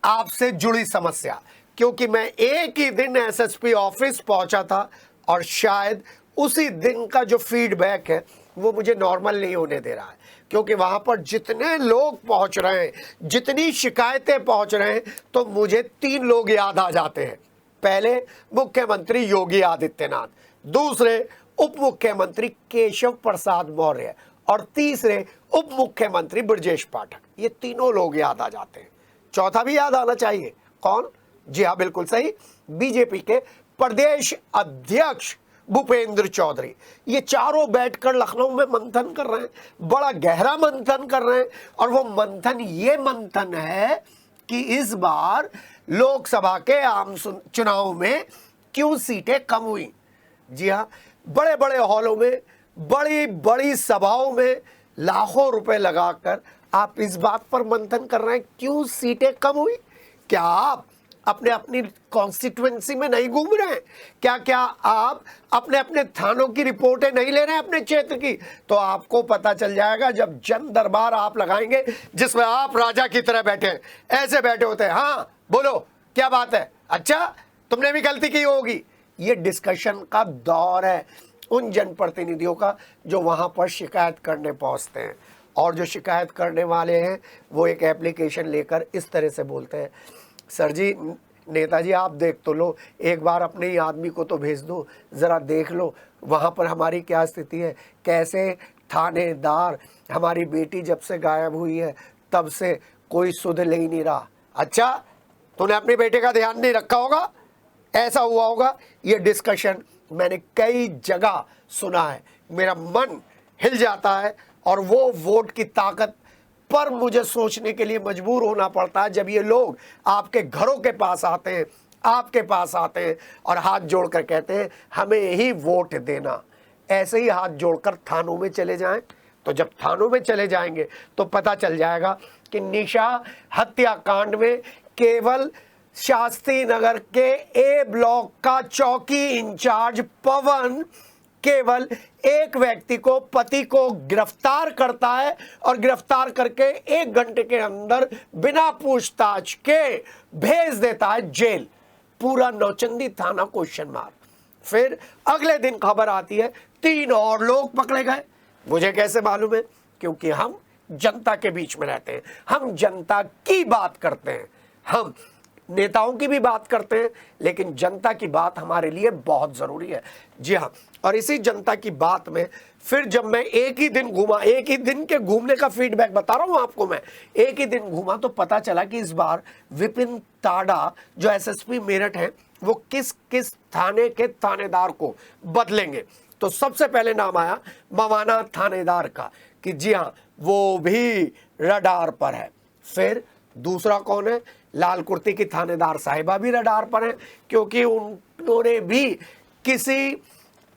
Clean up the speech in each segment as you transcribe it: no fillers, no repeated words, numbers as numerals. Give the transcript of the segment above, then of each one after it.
आपसे जुड़ी समस्या, क्योंकि मैं एक ही दिन एसएसपी ऑफिस पहुंचा था और शायद उसी दिन का जो फीडबैक है वो मुझे नॉर्मल नहीं होने दे रहा है, क्योंकि वहां पर जितने लोग पहुंच रहे हैं, जितनी शिकायतें पहुंच रहे हैं, तो मुझे 3 लोग याद आ जाते हैं। पहले मुख्यमंत्री योगी आदित्यनाथ, दूसरे उप मुख्यमंत्री केशव प्रसाद मौर्य और तीसरे उप मुख्यमंत्री ब्रजेश पाठक। ये तीनों लोग याद आ जाते हैं। चौथा भी याद आना चाहिए। कौन? जी हाँ, बिल्कुल सही, बीजेपी के प्रदेश अध्यक्ष भूपेंद्र चौधरी। ये चारों बैठकर लखनऊ में मंथन कर रहे हैं, बड़ा गहरा मंथन कर रहे हैं। और वो मंथन ये मंथन है कि इस बार लोकसभा के आम चुनाव में क्यों सीटें कम हुई। जी हाँ, बड़े बड़े हॉलों में, बड़ी बड़ी सभाओं में लाखों रुपए लगाकर आप इस बात पर मंथन कर रहे हैं क्यों सीटें कम हुई। क्या आप अपने अपनी कॉन्स्टिट्यूएंसी में नहीं घूम रहे हैं? क्या आप अपने अपने थानों की रिपोर्टें नहीं ले रहे हैं अपने क्षेत्र की? तो आपको पता चल जाएगा जब जन दरबार आप लगाएंगे जिसमें आप राजा की तरह बैठे हैं, ऐसे बैठे होते हैं। हाँ बोलो, क्या बात है? अच्छा, तुमने भी गलती की होगी। ये डिस्कशन का दौर है उन जनप्रतिनिधियों का जो वहां पर शिकायत करने पहुंचते हैं, और जो शिकायत करने वाले हैं वो एक एप्लीकेशन लेकर इस तरह से बोलते हैं, सर जी, नेताजी आप देख तो लो, एक बार अपने ही आदमी को तो भेज दो, ज़रा देख लो वहाँ पर हमारी क्या स्थिति है, कैसे थानेदार, हमारी बेटी जब से गायब हुई है तब से कोई सुध ले ही नहीं रहा। अच्छा, तूने अपनी बेटे का ध्यान नहीं रखा होगा, ऐसा हुआ होगा। ये डिस्कशन मैंने कई जगह सुना है, मेरा मन हिल जाता है और वो वोट की ताकत पर मुझे सोचने के लिए मजबूर होना पड़ता है जब ये लोग आपके घरों के पास आते हैं, आपके पास आते हैं और हाथ जोड़कर कहते हैं हमें ही वोट देना। ऐसे ही हाथ जोड़कर थानों में चले जाएं, तो जब थानों में चले जाएंगे तो पता चल जाएगा कि निशा हत्याकांड में केवल शास्त्री नगर के ए ब्लॉक का चौकी इंचार्ज पवन केवल एक व्यक्ति को, पति को गिरफ्तार करता है और गिरफ्तार करके 1 घंटे के अंदर बिना पूछताछ के भेज देता है जेल। पूरा नौचंदी थाना क्वेश्चन मार्क। फिर अगले दिन खबर आती है 3 और लोग पकड़े गए। मुझे कैसे मालूम है? क्योंकि हम जनता के बीच में रहते हैं, हम जनता की बात करते हैं, हम नेताओं की भी बात करते हैं, लेकिन जनता की बात हमारे लिए बहुत ज़रूरी है। जी हाँ, और इसी जनता की बात में फिर जब मैं एक ही दिन घूमा, एक ही दिन के घूमने का फीडबैक बता रहा हूँ आपको, मैं एक ही दिन घूमा तो पता चला कि इस बार विपिन टाडा जो एसएसपी मेरठ है वो किस किस थाने के थानेदार को बदलेंगे। तो सबसे पहले नाम आया मवाना थानेदार का कि जी हाँ वो भी रडार पर है। फिर दूसरा कौन है? लाल कुर्ती की थानेदार साहिबा भी रडार पर है, क्योंकि उन्होंने भी किसी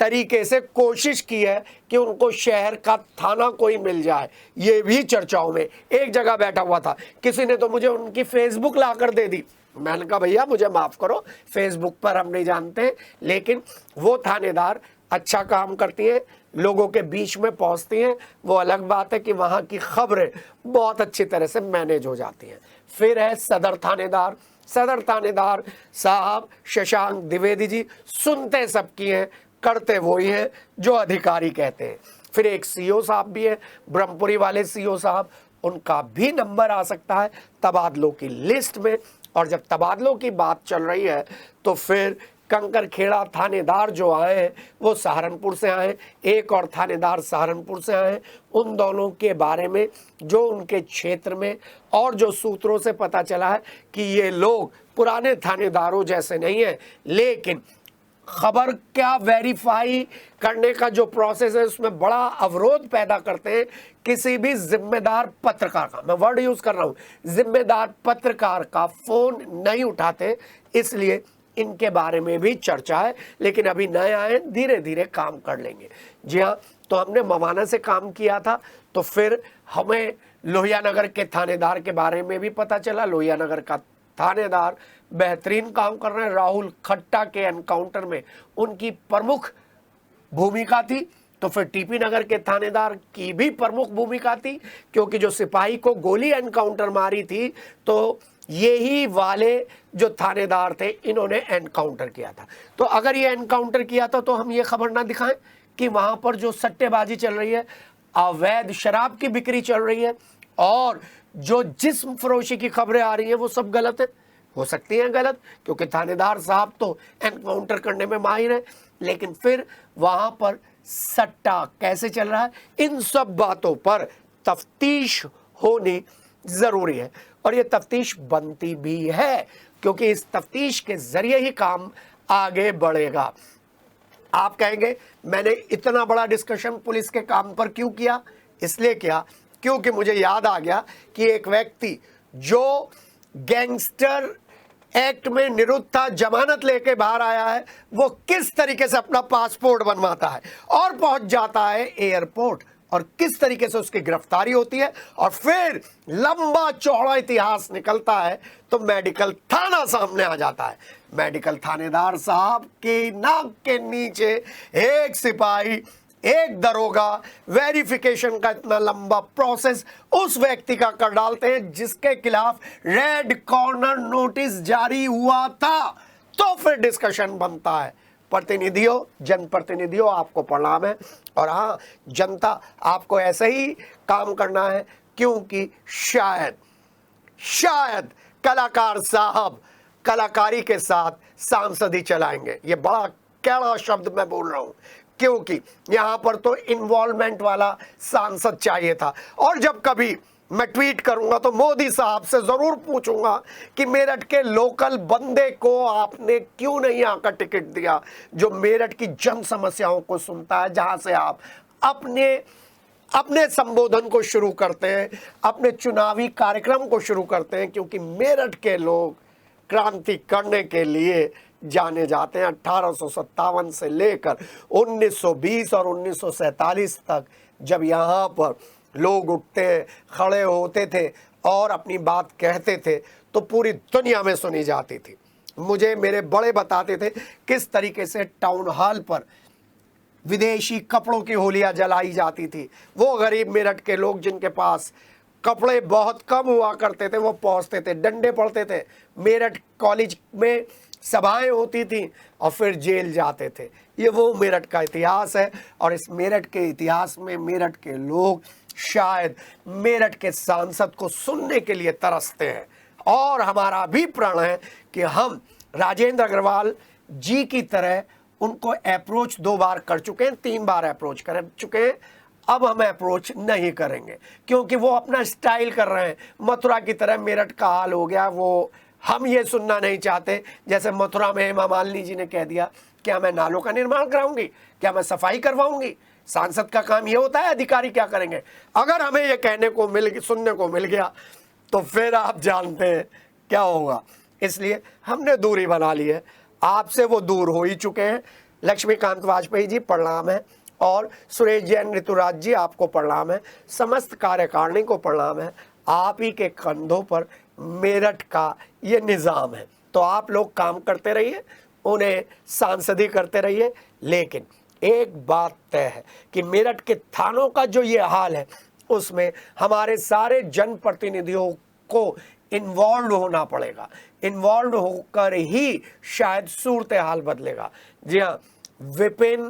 तरीके से कोशिश की है कि उनको शहर का थाना कोई मिल जाए। ये भी चर्चाओं में एक जगह बैठा हुआ था, किसी ने तो मुझे उनकी फेसबुक लाकर दे दी। मैंने कहा भैया मुझे माफ़ करो, फेसबुक पर हम नहीं जानते, लेकिन वो थानेदार अच्छा काम करती है, लोगों के बीच में पहुंचती हैं। वो अलग बात है कि वहाँ की खबरें बहुत अच्छी तरह से मैनेज हो जाती हैं। फिर है सदर थानेदार। सदर थानेदार साहब शशांक द्विवेदी जी सुनते सबकी हैं, करते वही हैं जो अधिकारी कहते हैं। फिर एक सीओ साहब भी है, ब्रह्मपुरी वाले सीओ साहब, उनका भी नंबर आ सकता है तबादलों की लिस्ट में। और जब तबादलों की बात चल रही है तो फिर कंकरखेड़ा थानेदार जो आए हैं वो सहारनपुर से आए, एक और थानेदार सहारनपुर से आए। उन दोनों के बारे में जो उनके क्षेत्र में और जो सूत्रों से पता चला है कि ये लोग पुराने थानेदारों जैसे नहीं हैं, लेकिन खबर क्या वेरीफाई करने का जो प्रोसेस है उसमें बड़ा अवरोध पैदा करते हैं। किसी भी जिम्मेदार पत्रकार का, मैं वर्ड यूज कर रहा हूँ, जिम्मेदार पत्रकार का फोन नहीं उठाते, इसलिए इनके बारे में भी चर्चा है। लेकिन अभी नए आए, धीरे धीरे काम कर लेंगे। जी हाँ, तो हमने मवाना से काम किया था, तो फिर हमें लोहिया नगर के थानेदार के बारे में भी पता चला। लोहिया नगर का थानेदार बेहतरीन काम कर रहे हैं। राहुल खट्टा के एनकाउंटर में उनकी प्रमुख भूमिका थी। तो फिर टीपी नगर के थानेदार की भी प्रमुख भूमिका थी, क्योंकि जो सिपाही को गोली एनकाउंटर मारी थी तो यही वाले जो थानेदार थे इन्होंने एनकाउंटर किया था। तो अगर ये एनकाउंटर किया था तो हम ये खबर ना दिखाएं कि वहां पर जो सट्टेबाजी चल रही है, अवैध शराब की बिक्री चल रही है और जो जिस्म फरोशी की खबरें आ रही हैं वो सब गलत है? हो सकती हैं गलत, क्योंकि थानेदार साहब तो एनकाउंटर करने में माहिर है, लेकिन फिर वहां पर सट्टा कैसे चल रहा है, इन सब बातों पर तफ्तीश होनी जरूरी है। और ये तफ्तीश बनती भी है, क्योंकि इस तफ्तीश के जरिए ही काम आगे बढ़ेगा। आप कहेंगे मैंने इतना बड़ा डिस्कशन पुलिस के काम पर क्यों किया? इसलिए किया क्योंकि मुझे याद आ गया कि एक व्यक्ति जो गैंगस्टर एक्ट में निरुद्ध था, जमानत लेके बाहर आया है, वो किस तरीके से अपना पासपोर्ट बनवाता है और पहुंच जाता है एयरपोर्ट, और किस तरीके से उसकी गिरफ्तारी होती है, और फिर लंबा चौड़ा इतिहास निकलता है तो मेडिकल थाना सामने आ जाता है। मेडिकल थानेदार साहब के नाक के नीचे एक सिपाही, एक दरोगा वेरिफिकेशन का इतना लंबा प्रोसेस उस व्यक्ति का कर डालते हैं जिसके खिलाफ रेड कॉर्नर नोटिस जारी हुआ था। तो फिर डिस्कशन बनता है। प्रतिनिधियों, जनप्रतिनिधियों, आपको प्रणाम है। और हाँ, जनता, आपको ऐसे ही काम करना है, क्योंकि शायद कलाकार साहब कलाकारी के साथ सांसदी चलाएंगे। ये बड़ा कड़ा शब्द मैं बोल रहा हूं, क्योंकि यहां पर तो इन्वॉल्वमेंट वाला सांसद चाहिए था। और जब कभी मैं ट्वीट करूंगा तो मोदी साहब से जरूर पूछूंगा कि मेरठ के लोकल बंदे को आपने क्यों नहीं आकर टिकट दिया, जो मेरठ की जन समस्याओं को सुनता है, जहां से आप अपने संबोधन को शुरू करते हैं, अपने चुनावी कार्यक्रम को शुरू करते हैं। क्योंकि मेरठ के लोग क्रांति करने के लिए जाने जाते हैं। 1857 से लेकर 1920 और 1947 तक जब यहाँ पर लोग उठते खड़े होते थे और अपनी बात कहते थे तो पूरी दुनिया में सुनी जाती थी। मुझे मेरे बड़े बताते थे किस तरीके से टाउन हॉल पर विदेशी कपड़ों की होलियां जलाई जाती थी। वो गरीब मेरठ के लोग जिनके पास कपड़े बहुत कम हुआ करते थे, वो पहुंचते थे, डंडे पड़ते थे, मेरठ कॉलेज में सभाएं होती थी और फिर जेल जाते थे। ये वो मेरठ का इतिहास है। और इस मेरठ के इतिहास में मेरठ के लोग शायद मेरठ के सांसद को सुनने के लिए तरसते हैं। और हमारा भी प्रण है कि हम राजेंद्र अग्रवाल जी की तरह उनको अप्रोच 2 बार कर चुके हैं, 3 बार अप्रोच कर चुके हैं। अब हम अप्रोच नहीं करेंगे, क्योंकि वो अपना स्टाइल कर रहे हैं। मथुरा की तरह मेरठ का हाल हो गया, वो हम ये सुनना नहीं चाहते। जैसे मथुरा में हेमा मालिनी जी ने कह दिया, क्या मैं नालों का निर्माण कराऊंगी, क्या मैं सफाई करवाऊंगी? सांसद का काम ये होता है, अधिकारी क्या करेंगे? अगर हमें ये सुनने को मिल गया तो फिर आप जानते हैं क्या होगा। इसलिए हमने दूरी बना ली है, आपसे वो दूर हो ही चुके हैं। लक्ष्मीकांत वाजपेयी जी प्रणाम है, और सुरेश जैन ऋतुराज जी आपको प्रणाम है, समस्त कार्यकारिणी को प्रणाम है। आप ही के कंधों पर मेरठ का ये निज़ाम है। तो आप लोग काम करते रहिए, उन्हें सांसदी करते रहिए, लेकिन एक बात तय है कि मेरठ के थानों का जो ये हाल है उसमें हमारे सारे जनप्रतिनिधियों को इन्वॉल्व होना पड़ेगा। इन्वॉल्व होकर ही शायद सूरत हाल बदलेगा। जी हाँ, विपिन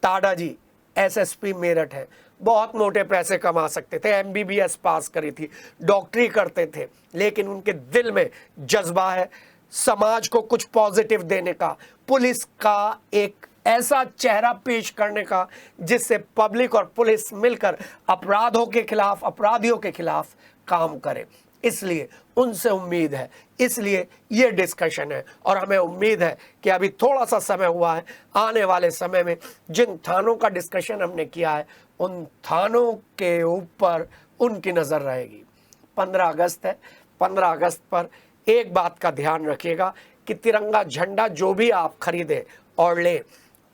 ताड़ा जी एसएसपी मेरठ है, बहुत मोटे पैसे कमा सकते थे, एमबीबीएस पास करी थी, डॉक्टरी करते थे, लेकिन उनके दिल में जज्बा है समाज को कुछ पॉजिटिव देने का, पुलिस का एक ऐसा चेहरा पेश करने का जिससे पब्लिक और पुलिस मिलकर अपराधियों के खिलाफ काम करे। इसलिए उनसे उम्मीद है, इसलिए ये डिस्कशन है। और हमें उम्मीद है कि अभी थोड़ा सा समय हुआ है, आने वाले समय में जिन थानों का डिस्कशन हमने किया है उन थानों के ऊपर उनकी नज़र रहेगी। 15 अगस्त है, 15 अगस्त पर एक बात का ध्यान रखिएगा कि तिरंगा झंडा जो भी आप खरीदें और लें,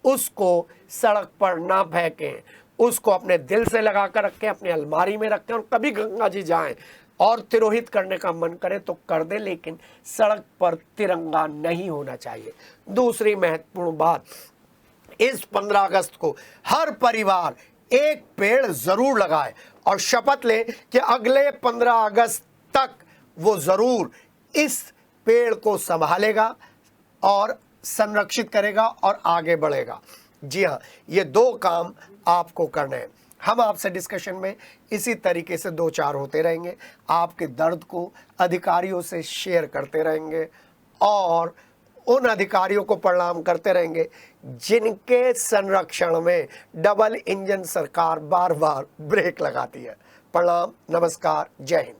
उसको सड़क पर ना फेंकें, उसको अपने दिल से लगा कर रखें, अपनी अलमारी में रखें। और कभी गंगा जी जाएं और तिरोहित करने का मन करे तो कर दे, लेकिन सड़क पर तिरंगा नहीं होना चाहिए। दूसरी महत्वपूर्ण बात, इस 15 अगस्त को हर परिवार एक पेड़ जरूर लगाए और शपथ ले कि अगले 15 अगस्त तक वो जरूर इस पेड़ को संभालेगा और संरक्षित करेगा और आगे बढ़ेगा। जी हाँ, ये 2 काम आपको करने हैं। हम आपसे डिस्कशन में इसी तरीके से 2-4 होते रहेंगे, आपके दर्द को अधिकारियों से शेयर करते रहेंगे और उन अधिकारियों को प्रणाम करते रहेंगे जिनके संरक्षण में डबल इंजन सरकार बार बार ब्रेक लगाती है। प्रणाम, नमस्कार, जय हिंद।